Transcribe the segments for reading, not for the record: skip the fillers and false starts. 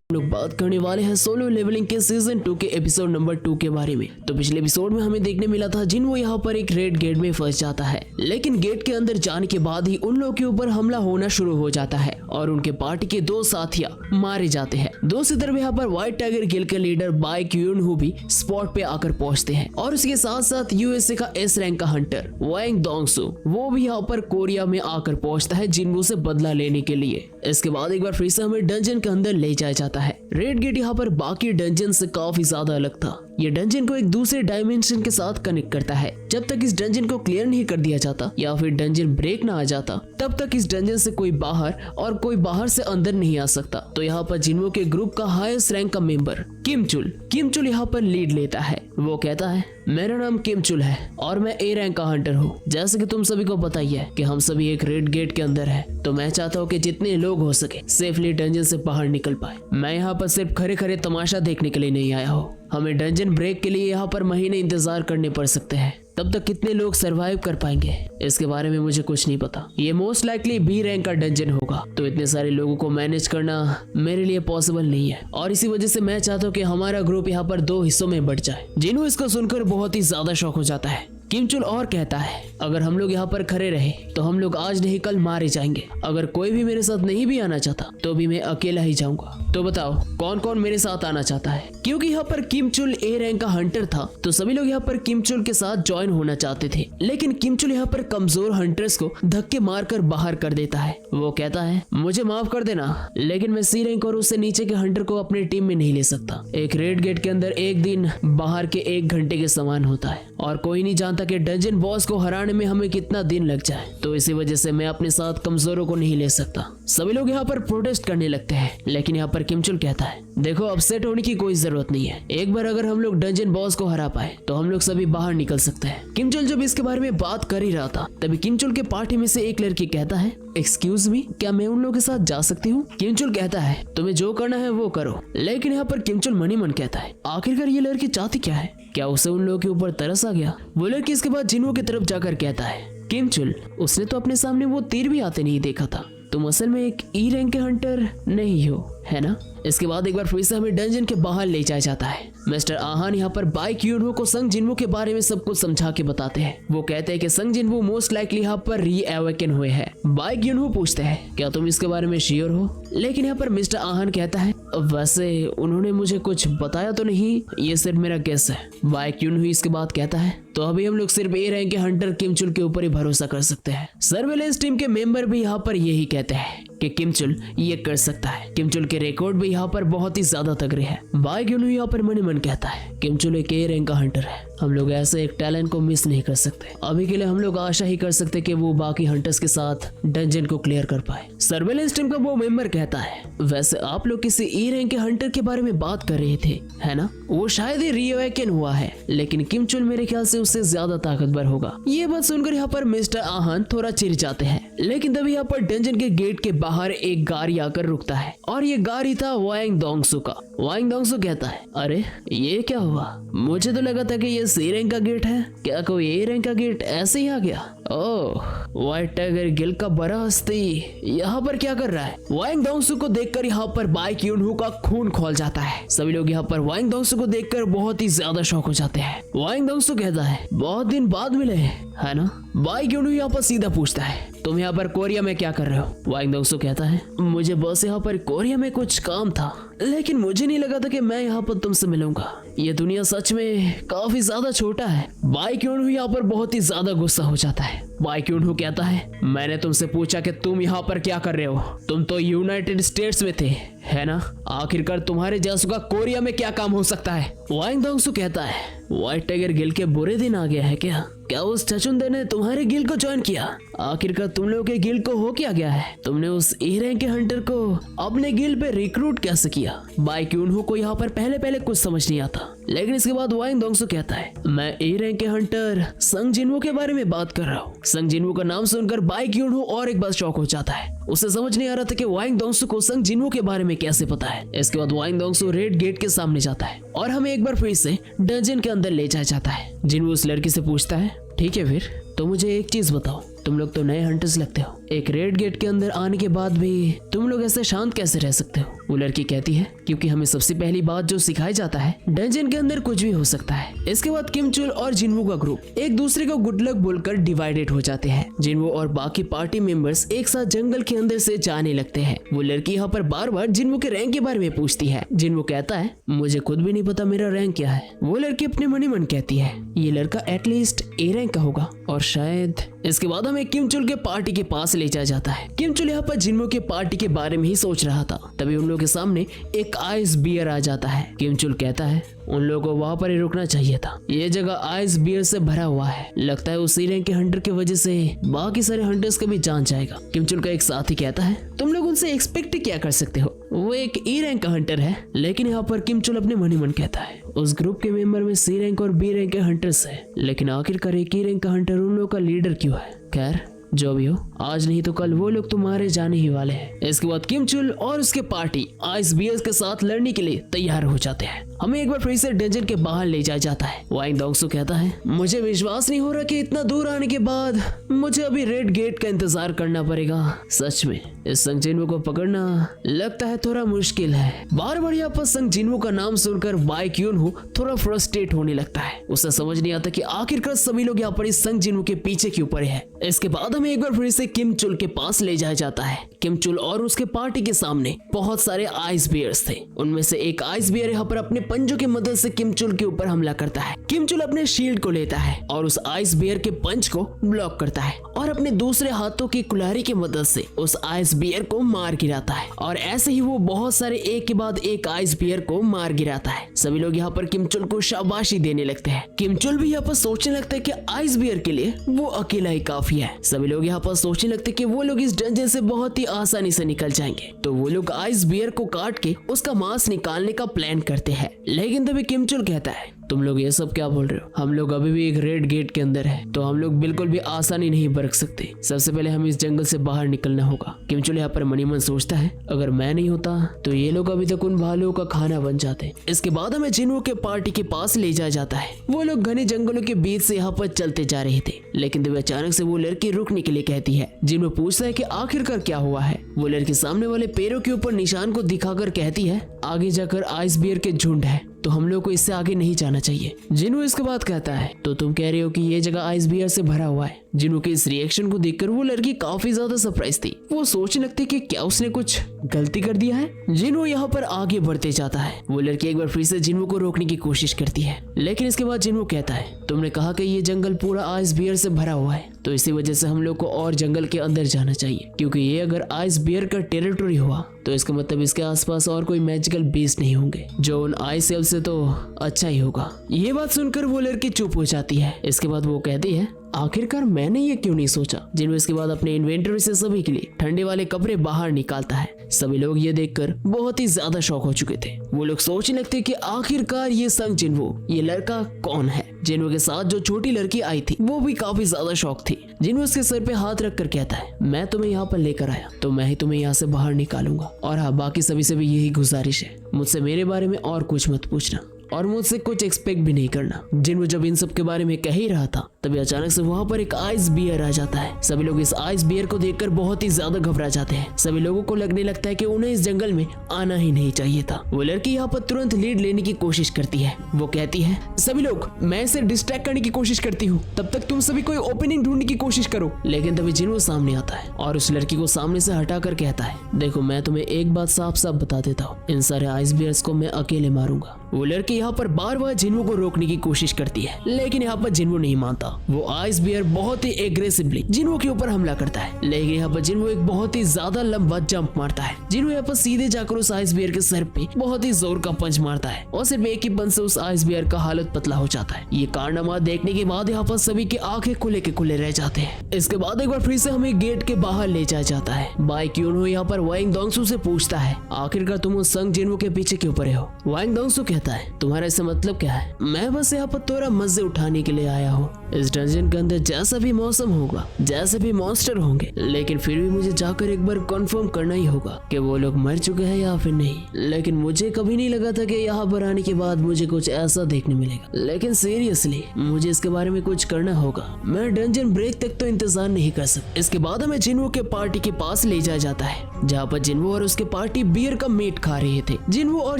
लोग बात करने वाले हैं सोलो लेवलिंग के सीजन 2 के एपिसोड नंबर 2 के बारे में। तो पिछले एपिसोड में हमें देखने मिला था जिन वो यहाँ पर एक रेड गेट में फंस जाता है, लेकिन गेट के अंदर जाने के बाद ही उन लोगों के ऊपर हमला होना शुरू हो जाता है और उनके पार्टी के 2 साथिया मारे जाते हैं। दूसरी तरफ यहाँ पर व्हाइट टाइगर गिल के लीडर बाई क्यून भी स्पॉट पे आकर पहुंचते हैं और उसके साथ साथ यूएसए का एस रैंक का हंटर वांग डोंगसू वो भी यहाँ पर कोरिया में आकर पहुंचता है जिन्वू से बदला लेने के लिए। इसके बाद एक बार फिर से हमें डंजन के अंदर ले जाया जाता है। रेड गेट यहाँ पर बाकी डंजन से काफी ज्यादा अलग था। ये डंजन को एक दूसरे डायमेंशन के साथ कनेक्ट करता है। जब तक इस डंजन को क्लियर नहीं कर दिया जाता या फिर डंजन ब्रेक ना आ जाता तब तक इस डंजन से कोई बाहर और कोई बाहर से अंदर नहीं आ सकता। तो यहाँ पर जिन्वो के ग्रुप का हाईएस्ट रैंक का मेंबर किम चुल यहाँ पर लीड लेता है। वो कहता है मेरा नाम किम चुल है और मैं ए रैंक का हंटर हूँ। जैसे कि तुम सभी को पता ही है कि हम सभी एक रेड गेट के अंदर है, तो मैं चाहता हूँ कि जितने लोग हो सके सेफली डंजन से बाहर निकल पाए। मैं यहाँ पर सिर्फ खरे खरे तमाशा देखने के लिए नहीं आया हूँ। हमें डंजन ब्रेक के लिए यहाँ पर महीने इंतजार करने पड़ सकते हैं। तब तक कितने लोग सरवाइव कर पाएंगे इसके बारे में मुझे कुछ नहीं पता। ये मोस्ट लाइकली बी रैंक का डंजन होगा, तो इतने सारे लोगों को मैनेज करना मेरे लिए पॉसिबल नहीं है और इसी वजह से मैं चाहता हूँ कि हमारा ग्रुप यहाँ पर 2 हिस्सों में बढ़ जाए। जिन्हों इसको सुनकर बहुत ही ज्यादा शौक हो जाता है। किम चुल और कहता है अगर हम लोग यहाँ पर खड़े रहे तो हम लोग आज नहीं कल मारे जाएंगे। अगर कोई भी मेरे साथ नहीं भी आना चाहता तो भी मैं अकेला ही जाऊंगा। तो बताओ कौन कौन मेरे साथ आना चाहता है? क्योंकि यहाँ पर किम चुल ए रैंक का हंटर था तो सभी लोग यहाँ पर किम चुल के साथ ज्वाइन होना चाहते थे, लेकिन किम चुल यहाँ पर कमजोर हंटर्स को धक्के मारकर बाहर कर देता है। वो कहता है मुझे माफ कर देना, लेकिन मैं सी रैंक और उससे नीचे के हंटर को अपनी टीम में नहीं ले सकता। एक रेड गेट के अंदर एक दिन बाहर के 1 घंटे के समान होता है और कोई नहीं जानता कि डंजन बॉस को हराने में हमें कितना दिन लग जाए। तो इसी वजह से मैं अपने साथ कमजोरों को नहीं ले सकता। सभी लोग यहाँ पर प्रोटेस्ट करने लगते हैं, लेकिन यहाँ पर किम चुल कहता है देखो अपसेट होने की कोई जरूरत नहीं है। एक बार अगर हम लोग डंजन बॉस को हरा पाए तो हम लोग सभी बाहर निकल सकते हैं। किम चुल जब इसके बारे में बात कर ही रहा था तभी किम चुल के पार्टी में से एक लड़की कहता है एक्सक्यूज मी, क्या मैं उन लोगों के साथ जा सकती हूँ? किम चुल कहता है तुम्हें जो करना है वो करो, लेकिन यहाँ पर किम चुल मनी मन कहता है आखिरकार ये लड़की चाहती क्या है? क्या उसे उन लोगों के ऊपर तरस आ गया? वो लड़की इसके बाद जिन्वो की तरफ जाकर कहता है किम चुल उसने तो अपने सामने वो तीर भी आते नहीं देखा था। तुम असल में एक ई रैंक के हंटर नहीं हो, है ना? इसके बाद एक बार फिर से हमें डंजन के बाहर ले जाया जाता है। मिस्टर आहान यहाँ पर बाई क्यूनहो को संग जिन्वो के बारे में सब कुछ समझा के बताते हैं। वो कहते हैं कि संग जिन्वो मोस्ट लाइकली यहाँ पर री एवेकन हुए हैं। बाई क्यूनहो पूछते हैं क्या तुम इसके बारे में श्योर हो? लेकिन यहाँ पर मिस्टर आहान कहता है वैसे उन्होंने मुझे कुछ बताया तो नहीं, ये सिर्फ मेरा गेस है। बाई क्यूनहो इसके बाद कहता है तो अभी हम लोग सिर्फ ए रैंक के हंटर किम चुल के ऊपर ही भरोसा कर सकते हैं। सर्वेलेंस टीम के मेंबर भी यहाँ पर यही कहते हैं कि किम चुल ये कर सकता है। किम चुल के रिकॉर्ड भी यहाँ पर बहुत ही ज्यादा तगड़े हैं। बाई क्यूनहो यहाँ पर मन कहता है किम चुल एक ए रैंक का हंटर है, हम लोग ऐसे एक टैलेंट को मिस नहीं कर सकते। अभी के लिए हम लोग आशा ही कर सकते कि वो बाकी हंटर्स के साथ डंजन को क्लियर कर पाए। सर्वेलेंस टीम का वो मेंबर कहता है वैसे आप लोग किसी ई रैंक के हंटर के बारे में बात कर रहे थे, है ना? वो शायद ही रीअवेकन हुआ है, लेकिन किम चुल मेरे ख्याल से उससे ज्यादा ताकतवर होगा। ये बात सुनकर यहाँ पर मिस्टर आहान थोड़ा चिढ़ जाते हैं, लेकिन तभी यहाँ पर डंजन के गेट के बाहर एक गाड़ी आकर रुकता है और ये गाड़ी था वांग डोंगसू का। वांग डोंगसू कहता है अरे ये क्या हुआ? मुझे तो लगा था कि ये सी रैंक का गेट है, क्या कोई ए रैंक का गेट ऐसे ही आ गया? ओह, व्हाइट टाइगर गिल का बड़ा हस्ती यहाँ पर क्या कर रहा है? वांग डोंगसू को देखकर यहाँ पर बाई क्यूनहो का खून खोल जाता है। सभी लोग यहाँ पर वांग डोंगसू को देखकर बहुत ही ज्यादा शौक हो जाते हैं। वांग डोंगसू कहता है बहुत दिन बाद मिले है ना? बाई क्यूनहो यहाँ पर सीधा पूछता है तुम यहाँ पर कोरिया में क्या कर रहे हो? वांग डोंगसू कहता है मुझे बस यहाँ पर कोरिया में कुछ काम था, लेकिन मुझे नहीं लगा था कि मैं यहाँ पर तुमसे मिलूंगा। ये दुनिया सच में काफी ज्यादा छोटा है। बाई क्यूनहो यहाँ पर बहुत ही ज्यादा गुस्सा हो जाता है। बाई क्यूनहो कहता है मैंने तुमसे पूछा कि तुम यहाँ पर क्या कर रहे हो? तुम तो यूनाइटेड स्टेट्स में थे, है ना? आखिरकार तुम्हारे जैसों का कोरिया में क्या काम हो सकता है? वांग डोंगसू कहता है व्हाइट टाइगर गिल के बुरे दिन आ गया है क्या? क्या उस चचुंदे ने तुम्हारे गिल को ज्वाइन किया? आखिरकार तुम लोगों के गिल को हो क्या गया है? तुमने उस ए रैंक के हंटर को अपने गिल पे रिक्रूट कैसे किया? बाई क्यूनहो को यहाँ पर पहले कुछ समझ नहीं आता, लेकिन इसके बाद वांग डोंगसू कहता है मैं ए रैंक के हंटर संग जिन्वो के बारे में बात कर रहा हूँ। संग जिन्वो का नाम सुनकर बाई क्यूनहो और एक बार शॉक हो जाता है। उसे समझ नहीं आ रहा था कि वांग डोंगसू को संग जिन्वो के बारे में कैसे पता है। इसके बाद वांग डोंगसू रेड गेट के सामने जाता है और हमें एक बार फिर से डंजन के अंदर ले जाया जाता है। जिन्वो उस लड़की से पूछता है ठीक है फिर तो मुझे एक चीज बताओ, तुम लोग तो नए हंटर्स लगते हो, एक रेड गेट के अंदर आने के बाद भी तुम लोग ऐसे शांत कैसे रह सकते हो? वो लड़की कहती है क्योंकि हमें सबसे पहली बात जो सिखाया जाता है, डंजन के अंदर कुछ भी हो सकता है। इसके बाद किम चुल और जिनवू का ग्रुप एक दूसरे को गुड लक बोलकर डिवाइडेड हो जाते हैं। जिनवू और बाकी पार्टी मेंबर्स एक साथ जंगल के अंदर से जाने लगते हैं। वो लड़की यहाँ पर बार बार जिनवू के रैंक के बारे में पूछती है। जिनवू कहता है मुझे खुद भी नहीं पता मेरा रैंक क्या है। वो लड़की अपने मन ही मन कहती है ये लड़का एटलीस्ट ए रैंक का होगा और शायद। इसके बाद हमें किम चुल के पार्टी के पास ले जाया जाता है। किम चुल यहाँ पर जिनवू के पार्टी के बारे में ही सोच रहा था, तभी उन लोगों के सामने एक आइस बियर आ जाता है। किम चुल कहता है उन लोगों को वहाँ पर ही रुकना चाहिए था, ये जगह आइस बियर से भरा हुआ है, लगता है उसी रैंक के हंटर की वजह से बाकी सारे हंटर्स का भी जान जाएगा। किम चुल का एक साथी कहता है तुम लोग उनसे एक्सपेक्ट क्या कर सकते हो, वो एक ई रैंक का हंटर है। लेकिन यहाँ पर किम चुल अपने मन ही मन कहता है उस ग्रुप के मेंबर में सी रैंक और बी रैंक के हंटर्स है, लेकिन आखिरकार एक ई रैंक का हंटर उन लोगों का लीडर क्यों है? खैर जो भी हो, आज नहीं तो कल वो लोग तो मारे जाने ही वाले हैं। इसके बाद किम चुल और उसके पार्टी आइस बियर्स के साथ लड़ने के लिए तैयार हो जाते हैं। हमें एक बार फिर से डंजन के बाहर ले जाया जाता है। वाइंग डॉग्सो कहता है मुझे विश्वास नहीं हो रहा कि इतना दूर आने के बाद मुझे अभी रेड गेट का इंतजार करना पड़ेगा। सच में इस संग जिनवू को पकड़ना लगता है थोड़ा मुश्किल है। बार बार यहाँ पर संग जिनवू का नाम सुनकर वाई क्यूनहू थोड़ा फ्रस्ट्रेट होने लगता है। उसे समझ नहीं आता कि आखिरकार सभी लोग यहाँ पर इस संग जिनवू के पीछे क्यों पड़े हैं। इसके बाद हमें एक बार फिर से किम चुल के पास ले जाया जाता है। किम चुल और उसके पार्टी के सामने बहुत सारे आइस बियर्स थे। उनमें से एक आइस बियर यहाँ पर अपने पंजों की मदद से किम चुल के ऊपर हमला करता है। किम चुल अपने शील्ड को लेता है और उस आइस बियर के पंच को ब्लॉक करता है और अपने दूसरे हाथों की कुल्हाड़ी की मदद से उस आइस बियर को मार गिराता है। और ऐसे ही वो बहुत सारे एक के बाद एक आइस बियर को मार गिराता है। सभी लोग यहाँ पर किम चुल को शाबाशी देने लगते हैं। किम चुल भी यहाँ पर सोचने लगता है कि आइस बियर के लिए वो अकेला ही काफी है। सभी लोग यहाँ पर सोचने लगते कि वो लोग इस डंजन से बहुत ही आसानी से निकल जाएंगे। तो वो लोग आइस बियर को काट के उसका मांस निकालने का प्लान करते हैं। लेकिन तभी किम चुल कहता है तुम लोग ये सब क्या बोल रहे हो, हम लोग अभी भी एक रेड गेट के अंदर है, तो हम लोग बिल्कुल भी आसानी नहीं बरत सकते। सबसे पहले हमें इस जंगल से बाहर निकलना होगा। किम चुल यहाँ पर मनी मन सोचता है अगर मैं नहीं होता तो ये लोग अभी तक उन भालुओं का खाना बन जाते। इसके बाद हमें जिनवू के पार्टी के पास ले जाया जाता है। वो लोग घने जंगलों के बीच से यहाँ पर चलते जा रहे थे, लेकिन तभी अचानक से वो लड़की रुकने के लिए कहती है। जिनवू पूछता है कि आखिरकार क्या हुआ है। वो लड़की सामने वाले पेड़ों के ऊपर निशान को दिखाकर कहती है आगे जाकर आइस बियर के झुंड है, तो हम लोग को इससे आगे नहीं जाना चाहिए। जिनवू इसके बाद कहता है तो तुम कह रहे हो कि ये जगह आइस बियर से भरा हुआ है। जिनवू के इस रिएक्शन को देखकर वो लड़की काफी ज्यादा सरप्राइज थी। वो सोचने लगती कि क्या उसने कुछ गलती कर दिया है। जिनवू यहाँ पर आगे बढ़ते जाता है। वो लड़की एक बार फिर से जिनवू को रोकने की कोशिश करती है, लेकिन इसके बाद जिनवू कहता है तुमने कहा कि ये जंगल पूरा आइस बियर से भरा हुआ है, तो इसी वजह से हम लोग को और जंगल के अंदर जाना चाहिए, क्योंकि ये अगर आइस बियर का टेरिटरी हुआ तो इसका मतलब इसके आसपास और कोई मैजिकल बीस्ट नहीं होंगे, जो उन आइस एल्फ से तो अच्छा ही होगा। ये बात सुनकर वो लड़की चुप हो जाती है। इसके बाद वो कहती है आखिरकार मैंने ये क्यों नहीं सोचा। जिनवू इसके बाद अपने इन्वेंटरी से सभी के लिए ठंडे वाले कपड़े बाहर निकालता है। सभी लोग ये देखकर बहुत ही ज्यादा शॉक हो चुके थे। वो लोग सोचने लगते कि आखिरकार ये संग जिनवू, ये लड़का कौन है। जिनवू के साथ जो छोटी लड़की आई थी वो भी काफी ज्यादा शॉक थी। जिनवू उसके सर पे हाथ रखकर कहता है मैं तुम्हें यहाँ पर लेकर आया तो मैं ही तुम्हें यहाँ से बाहर निकालूंगा, और हाँ बाकी सभी से भी यही गुजारिश है, मुझसे मेरे बारे में और कुछ मत पूछना और मुझसे कुछ एक्सपेक्ट भी नहीं करना। जिनवू जब इन सब के बारे में कह ही रहा था तभी अचानक से वहाँ पर एक आइस बियर आ जाता है। सभी लोग इस आइस बियर को देखकर बहुत ही ज्यादा घबरा जाते हैं। सभी लोगों को लगने लगता है कि उन्हें इस जंगल में आना ही नहीं चाहिए था। वो लड़की यहाँ पर तुरंत लीड लेने की कोशिश करती है। वो कहती है सभी लोग मैं इसे डिस्ट्रैक्ट करने की कोशिश करती हूँ, तब तक तुम सभी कोई ओपनिंग ढूंढने की कोशिश करो। लेकिन तभी जिनवू सामने आता है और उस लड़की को सामने से हटाकर कहता है देखो मैं तुम्हें एक बात साफ साफ बता देता हूँ, इन सारे आइस बियर्स को मैं अकेले मारूंगा। वो लड़की यहाँ पर बार बार जिनवू को रोकने की कोशिश करती है, लेकिन यहाँ पर जिनवू नहीं मानता। वो आइस बियर बहुत ही एग्रेसिवली जिनवू के ऊपर हमला करता है, लेकिन यहाँ पर जिनवू एक बहुत ही ज्यादा लंबा जंप मारता है। जिनवू यहाँ पर सीधे जाकर उस आइस बियर के सर पे बहुत ही जोर का पंच मारता है और सिर्फ एक ही पंच से उस आइस बियर का हालत पतला हो जाता है। ये कारनामा देखने के बाद यहाँ पर सभी की आंखें खुले के खुले रह जाते हैं। इसके बाद एक बार फिर से हमें गेट के बाहर ले जाया जाता है। बाई क्यूनहू यहाँ पर वाइंग डॉग्सो से पूछता है आखिरकार तुम उस संग जिनवू के पीछे क्यों पड़े हो। वाइंग डॉग्सो कहता है तुम्हारा इससे मतलब क्या है? मैं बस यहाँ पर थोड़ा मजे उठाने के लिए आया हूँ। इस डंजन के अंदर जैसा भी मौसम होगा, जैसे भी मॉन्स्टर होंगे, लेकिन फिर भी मुझे जाकर एक बार कंफर्म करना ही होगा कि वो लोग मर चुके हैं या फिर नहीं। लेकिन मुझे कभी नहीं लगा था कि यहाँ पर आने के बाद मुझे कुछ ऐसा देखने मिलेगा, लेकिन सीरियसली मुझे इसके बारे में कुछ करना होगा। मैं डंजन ब्रेक तक तो इंतजार नहीं कर सकता। इसके बाद हमें जिन्हो के पार्टी के पास ले जाया जाता है, जहाँ पर जिन्हो और उसके पार्टी बियर का मीट खा रहे थे। जिन्हो और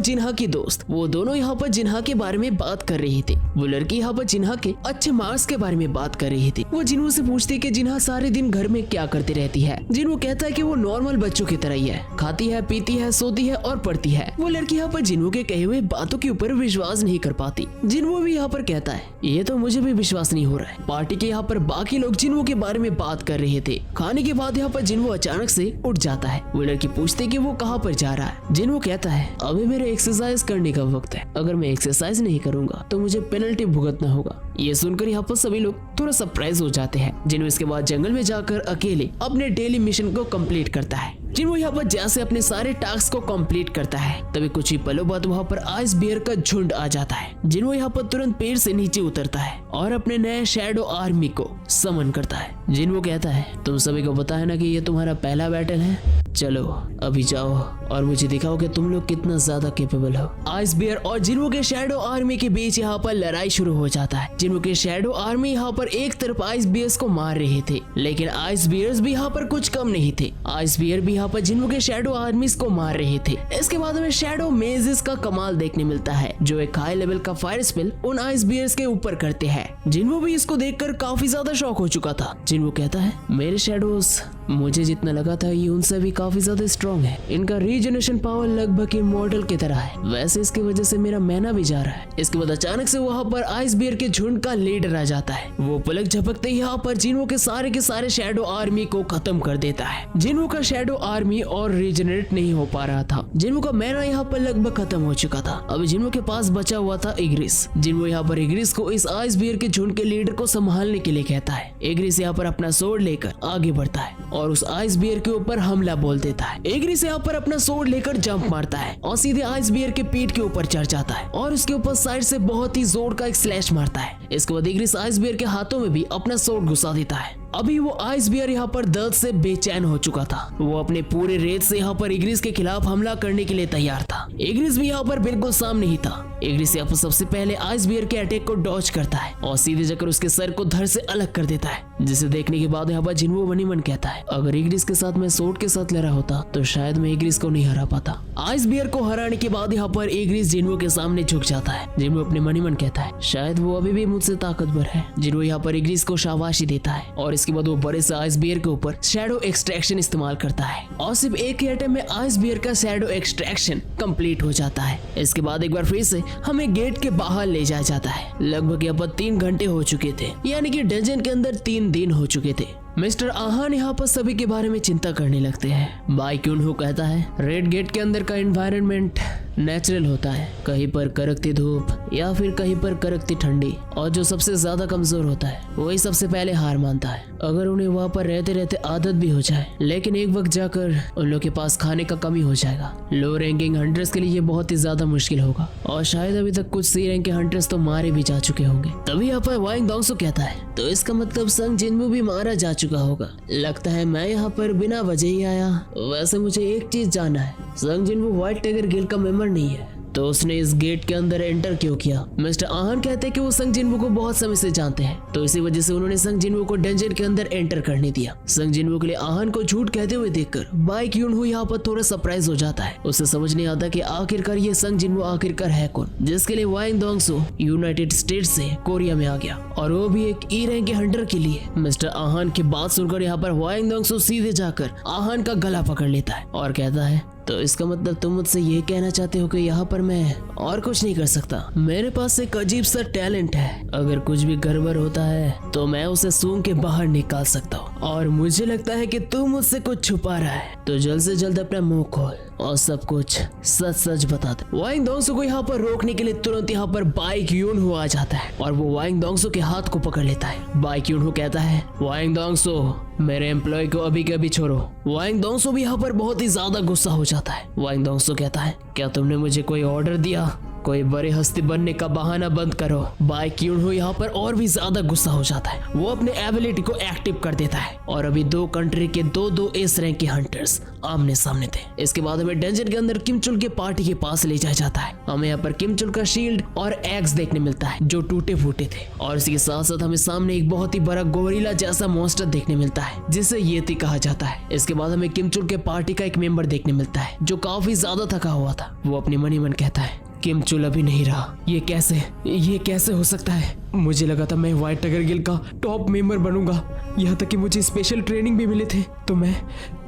जिन्हा की दोस्त, वो दोनों यहाँ पर जिन्हा के बारे में बात कर रही थी। वो लड़की यहाँ पर जिन्हा के अच्छे मार्क्स के बारे में बात कर रही थी। वो जिन्हो से पूछती कि जिन्हा सारे दिन घर में क्या करती रहती है। जिन्हो कहता है कि वो नॉर्मल बच्चों की तरह ही है, खाती है, पीती है, सोती है और पढ़ती है। वो लड़की यहाँ पर जिन्हो के कहे हुए बातों के ऊपर विश्वास नहीं कर पाती। जिन्हो भी यहाँ पर कहता है ये तो मुझे भी विश्वास नहीं हो रहा है। पार्टी के यहाँ पर बाकी लोग जिन्हो के बारे में बात कर रहे थे। खाने के बाद यहाँ पर जिन्हो अचानक से उठ जाता है। वो लड़की पूछती कि वो कहाँ पर जा रहा है। जिन्हो कहता है अभी मेरे एक्सरसाइज करने का वक्त है, अगर मैं एक्सरसाइज नहीं करूंगा तो मुझे पेनल्टी भुगतना होगा। ये सुनकर यहाँ पर सभी लोग थोड़ा सरप्राइज हो जाते हैं। जिन्हो इसके बाद जंगल में जाकर अकेले अपने डेली मिशन को कंप्लीट करता है। जिन्हो यहाँ पर जैसे अपने सारे टास्क को कंप्लीट करता है, तभी कुछ ही पलों बाद वहाँ पर आइस बियर का झुंड आ जाता है। जिन्हो यहाँ पर तुरंत पेड़ से नीचे उतरता है और अपने नए शैडो आर्मी को समन करता है। जिन्हो कहता है तुम सभी को पता है ना कि ये तुम्हारा पहला बैटल है, चलो अभी जाओ और मुझे दिखाओ कि तुम लोग कितना ज्यादा कैपेबल हो। आइस बियर और जिन्हो के शैडो आर्मी के बीच यहाँ पर लड़ाई शुरू हो जाता है। जिन्हो के शैडो आर्मी यहाँ पर एक तरफ आइस बियर्स को मार रहे थे, लेकिन आइस बियर्स भी यहाँ पर कुछ कम नहीं थे। आइस बियर भी यहाँ पर जिन्हो के शैडो आर्मीज को मार रहे थे। इसके बाद हमें शैडो मेजेस का कमाल देखने मिलता है, जो एक हाई लेवल का फायर स्पेल उन आइस बियर्स के ऊपर करते हैं। जिन्हो भी इसको देखकर काफी ज्यादा शॉक हो चुका था। जिन्हो कहता है मेरे शैडोज, मुझे जितना लगा था ये उनसे भी काफी ज्यादा स्ट्रॉन्ग है। इनका रीजनरेशन पावर लगभग इमॉर्टल की तरह है, वैसे इसकी वजह से मेरा मैना भी जा रहा है। इसके बाद अचानक से वहाँ पर आइस बियर के झुंड का लीडर आ जाता है। वो पलक झपकते ही यहाँ पर जिन्हो के सारे शैडो आर्मी को खत्म कर देता है। जिन्हो का शैडो आर्मी और रीजनरेट नहीं हो पा रहा था। जिन्हो का मैना यहाँ पर लगभग खत्म हो चुका था। अभी जिन्हो के पास बचा हुआ था इग्रिस। जिन्हो यहाँ पर इग्रिस को इस आइस बियर के झुंड के लीडर को संभालने के लिए कहता है। इग्रिस यहाँ पर अपना सोर्ड लेकर आगे बढ़ता है और उस आइस बियर के ऊपर हमला बोल देता है। इग्रिस यहाँ पर अपना सोर्ड लेकर जंप मारता है और सीधे आइस बियर के पीठ के ऊपर चढ़ जाता है और उसके ऊपर साइड से बहुत ही जोर का एक स्लैश मारता है। इसके बाद इग्रिस आइस बियर के हाथों में भी अपना सोर्ड घुसा देता है। अभी वो आइस बियर यहाँ पर दर्द से बेचैन हो चुका था। वो अपने पूरे रेत से यहाँ पर इग्रिस के खिलाफ हमला करने के लिए तैयार था। इग्रिस भी यहाँ पर बिल्कुल सामने ही था। इग्रिस यहाँ पर सबसे पहले आइस बियर के अटैक को डॉज करता है और सीधे जाकर उसके सर को धड़ से अलग कर देता है, जिसे देखने के बाद यहाँ पर जिन्हो मनी मन कहता है अगर इग्रिस के साथ मैं सोर्ड के साथ लड़ा होता तो शायद मैं इग्रिस को नहीं हरा पाता। आइस बियर को हराने के बाद यहाँ पर इग्रिस जिन्हो के सामने झुक जाता है। जिन्हो अपने मनी मन कहता है शायद वो अभी भी मुझसे ताकतवर है। जिन्हो यहाँ पर इग्रिस को शाबाशी देता है और इसके बाद वो बड़े से आइस बियर के ऊपर शैडो एक्सट्रैक्शन इस्तेमाल करता है और सिर्फ एक ही अटैम्प में आइस बियर का शैडो एक्सट्रैक्शन कंप्लीट हो जाता है। इसके बाद एक बार फिर से हमें गेट के बाहर ले जाया जाता है। लगभग यहाँ पर 3 घंटे हो चुके थे, यानी कि डंजन के अंदर 3 दिन हो चुके थे। मिस्टर आहान यहाँ पर सभी के बारे में चिंता करने लगते हैं। बाई क्यूनहो कहता है रेड गेट के अंदर का एनवायरनमेंट नेचुरल होता है, कहीं पर कड़कती धूप या फिर कहीं पर कड़कती ठंडी, और जो सबसे ज्यादा कमजोर होता है वही सबसे पहले हार मानता है। अगर उन्हें वहाँ पर रहते रहते आदत भी हो जाए, लेकिन एक वक्त जाकर उन लोग के पास खाने का कमी हो जाएगा। लो रैंकिंग हंटर्स के लिए ये बहुत ही ज्यादा मुश्किल होगा और शायद अभी तक कुछ सी रैंक के हंटर्स तो मारे भी जा चुके होंगे। तभी यहाँ पर वाइंग डोंगसो कहता है तो इसका मतलब संग जिन्हो भी मारा जा चुका होगा। लगता है मैं यहाँ पर बिना वजह ही आया। वैसे मुझे एक चीज जानना है, संग जिन्हो व्हाइट टाइगर गिल्ड का मेंबर नहीं है तो उसने इस गेट के अंदर एंटर क्यों किया? मिस्टर आहान कहते हैं कि वो संग जिन्हो को बहुत समय से जानते हैं, तो इसी वजह से उन्होंने संग जिन्हो को डंजन के अंदर एंटर करने दिया। संग जिन्हो के लिए आहान को झूठ कहते हुए देखकर बाई क्यूनहो यहाँ पर थोड़ा सरप्राइज हो जाता है। उसे समझ नहीं आता कि आखिरकार ये संग जिन्हो आखिरकार है कौन, जिसके लिए वाइंग डोंगसो यूनाइटेड स्टेट्स से कोरिया में आ गया और वो भी एक ई रैंक के हंटर के लिए। मिस्टर आहान की बात सुनकर यहाँ पर वाइंग डोंगसो सीधे जाकर आहान का गला पकड़ लेता है और कहता है तो इसका मतलब तुम मुझसे ये कहना चाहते हो कि यहाँ पर मैं और कुछ नहीं कर सकता? मेरे पास एक अजीब सा टैलेंट है, अगर कुछ भी गड़बड़ होता है तो मैं उसे सूंघ के बाहर निकाल सकता हूँ, और मुझे लगता है कि तू मुझसे कुछ छुपा रहा है, तो जल्द से जल्द अपना मुंह खोल और सब कुछ सच सच बता दे। वाइंग डोंगसो को यहाँ पर रोकने के लिए तुरंत यहाँ पर बाई क्यूनहो आ जाता है और वो वाइंग डोंगसो के हाथ को पकड़ लेता है। बाई क्यूनहो कहता है वाइंग डोंगसो मेरे एम्प्लॉय को अभी के अभी छोड़ो। वाइंग डोंगसो भी यहाँ पर बहुत ही ज्यादा गुस्सा हो जाता है। वाइंग डोंगसो कहता है क्या तुमने मुझे कोई ऑर्डर दिया? कोई बड़ी हस्ती बनने का बहाना बंद करो। बाई क्यूनहो यहाँ पर और भी ज्यादा गुस्सा हो जाता है। वो अपने एबिलिटी को एक्टिव कर देता है और अभी 2 कंट्री के 2 एस रैंक के हंटर्स आमने सामने थे। इसके बाद हमें डंजन के अंदर किम चुल के पार्टी के पास ले जाया जाता है। हमें यहाँ पर किम चुल का शील्ड और एक्स देखने मिलता है जो टूटे फूटे थे, और इसके साथ साथ हमें सामने एक बहुत ही बड़ा गोरिल्ला जैसा मॉन्स्टर देखने मिलता है जिसे येती कहा जाता है। इसके बाद हमें किम चुल के पार्टी का एक मेंबर देखने मिलता है जो काफी ज्यादा थका हुआ था। वो अपने मन ही मन कहता है किम चुल अभी नहीं रहा, ये कैसे हो सकता है? मुझे लगा था मैं व्हाइट टाइगर गिल्ड का टॉप मेंबर बनूंगा, यहाँ तक कि मुझे स्पेशल ट्रेनिंग भी मिले थे, तो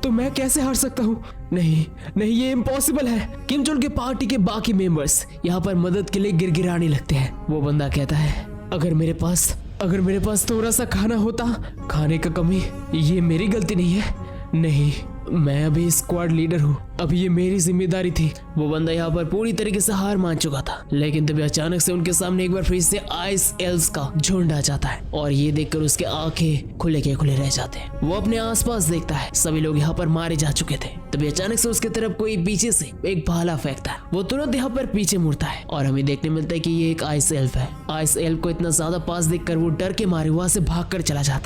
मैं कैसे हार सकता हूँ? नहीं ये इम्पॉसिबल है। किम चुल के पार्टी के बाकी मेंबर्स यहाँ पर मदद के लिए गिड़गिड़ाने लगते हैं। वो बंदा कहता है अगर मेरे पास थोड़ा सा खाना होता, खाने का कमी ये मेरी गलती नहीं है। नहीं, मैं अभी स्क्वाड लीडर हूँ, अब ये मेरी जिम्मेदारी थी। वो बंदा यहाँ पर पूरी तरीके से हार मान चुका था, लेकिन तभी अचानक से उनके सामने एक बार फिर से आइस एल्व्स का झुंड आ जाता है और ये देखकर उसके आंखें खुले के खुले रह जाते हैं। वो अपने आसपास देखता है, सभी लोग यहाँ पर मारे जा चुके थे। तभी अचानक से उसके तरफ कोई पीछे से एक भाला फेंकता है। वो तुरंत यहाँ पर पीछे मुड़ता है और हमें देखने मिलता है कि ये एक आइस एल्फ है। आइस एल्फ को इतना ज्यादा पास देखकर वो डर के मारे वहां से भागकर चला जाता है।